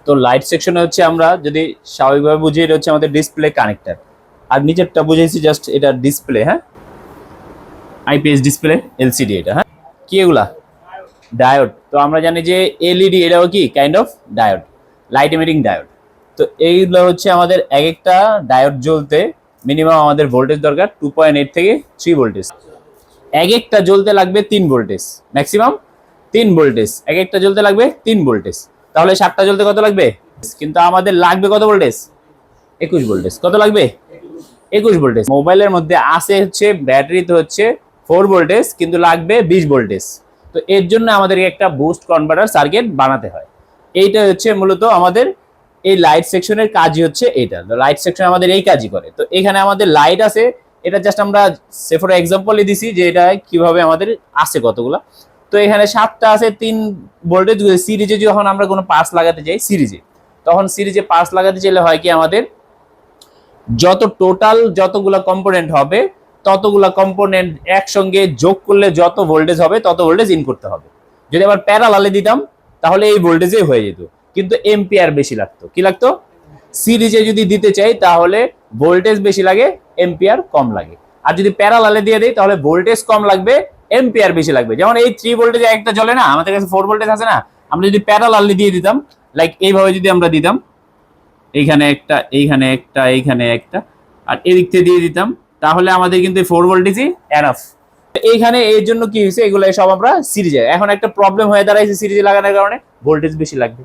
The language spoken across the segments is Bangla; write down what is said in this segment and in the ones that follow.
তো লাইট সেকশনে হচ্ছে আমরা যদি স্বাভাবিকভাবে বুঝি, এটা হচ্ছে আমাদের ডিসপ্লে কানেক্টর, আর নিচেরটা বুঝেছি জাস্ট এটা ডিসপ্লে। হ্যাঁ, আইপিএস ডিসপ্লে, এলসিডি এটা। হ্যাঁ, কি এগুলা? ডায়োড। তো আমরা জানি যে এলইডি এটাও কি kind of diode, light emitting diode. তো এইগুলো হচ্ছে আমাদের এক একটা ডায়োড জ্বলতে মিনিমাম আমাদের ভোল্টেজ দরকার 2.8 থেকে 3 ভোল্টেজ। এক একটা জ্বলতে লাগবে 3 ভোল্টেজ, ম্যাক্সিমাম 3 ভোল্টেজ। এক একটা জ্বলতে লাগবে 3 ভোল্টেজ, তাহলে 7টা জ্বলতে কত লাগবে? কিন্তু আমাদের লাগবে কত ভোল্টেজ? 21 ভোল্টেজ। কত লাগবে? 21 ভোল্টেজ। মোবাইলের মধ্যে আছে হচ্ছে ব্যাটারিতে হচ্ছে 4 ভোল্টেজ, কিন্তু লাগবে 20 ভোল্টেজ। তো এর জন্য আমাদের একটা বুস্ট কনভার্টার সার্কিট বানাতে হয়। এইটা হচ্ছে মূলত আমাদের এই লাইট সেকশনের কাজই হচ্ছে এইটা। লাইট সেকশন আমাদের এই কাজই করে। তো এখানে আমাদের লাইট আছে, এটা জাস্ট আমরা ফর এক্সাম্পলই দিছি যে এটা কিভাবে আমাদের আছে কতগুলো। তো এখানে 7টা আছে 3 ভোল্টেজ। সিরিজে যখন আমরা কোনো পাস লাগাতে যাই সিরিজে, তখন সিরিজে পাস লাগাতে চাইলে হয় কি, আমাদের যত টোটাল যতগুলা কম্পোনেন্ট হবে ততগুলা কম্পোনেন্ট একসঙ্গে যোগ করলে যত ভোল্টেজ হবে তত ভোল্টেজ ইন করতে হবে। যদি আবার প্যারালালে দিতাম তাহলে এই ভোল্টেজে হয়ে যেত, কিন্তু এম্পিয়ার বেশি লাগতো। কি লাগতো? সিরিজে যদি দিতে চাই তাহলে ভোল্টেজ বেশি লাগে, এম্পিয়ার কম লাগে। আর যদি প্যারালালে দিয়ে দেই তাহলে ভোল্টেজ কম লাগবে, এম্পিয়ার বেশি লাগবে। যেমন এই 3 ভোল্টেজ একটা জ্বলে না, আমাদের কাছে 4 ভোল্টেজ আছে না, আমরা যদি প্যারালালে দিয়ে দিতাম, লাইক এইভাবে যদি আমরা দিতাম, এইখানে একটা, এইখানে একটা, এইখানে একটা, আর এদিক থেকে দিয়ে দিতাম, তাহলে আমাদের কিন্তু 4 ভোল্টেজই এনাফ। এইখানে এর জন্য কি হয়েছে, এগুলো সব আমরা সিরিজে। এখন একটা প্রবলেম হয়ে দাঁড়াইছে সিরিজে লাগানোর কারণে, ভোল্টেজ বেশি লাগবে।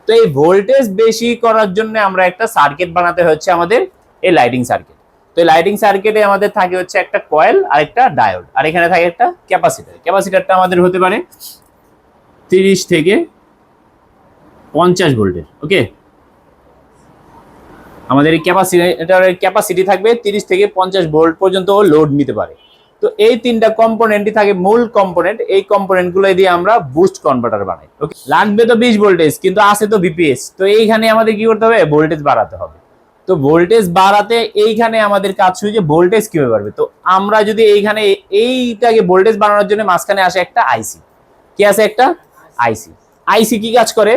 তো এই ভোল্টেজ বেশি করার জন্য আমরা একটা সার্কিট বানাতে হচ্ছে আমাদের, এই লাইটিং সার্কিট। তো এই লাইটিং সার্কিটে আমাদের থাকে হচ্ছে একটা কয়েল আর একটা ডায়োড, আর এখানে থাকে একটা ক্যাপাসিটর। ক্যাপাসিটরটা আমাদের হতে পারে 30 থেকে 50 ভোল্টের। ওকে, আমাদের এই ক্যাপাসিটরের ক্যাপাসিটি থাকবে 30 থেকে 50 ভোল্ট পর্যন্ত লোড নিতে পারে। তো এই 3টা কম্পোনেন্টই থাকে মূল কম্পোনেন্ট। এই কম্পোনেন্ট গুলো দিয়ে আমরা বুস্ট কনভার্টার বানাই। ওকে, লাগবে তো 20 ভোল্টেজ, কিন্তু আছে তো ভিপিএস। তো এইখানে আমাদের কি করতে হবে? ভোল্টেজ বাড়াতে হবে। তো ভোল্টেজ বাড়াতে এইখানে আমাদের কাজ শুরু, যে ভোল্টেজ কিভাবে বাড়বে। তো আমরা যদি এইখানে এইটাকে ভোল্টেজ বাড়ানোর জন্য মাঝখানে আসে একটা আইসি। কি আছে? একটা আইসি। আইসি কি কাজ করে?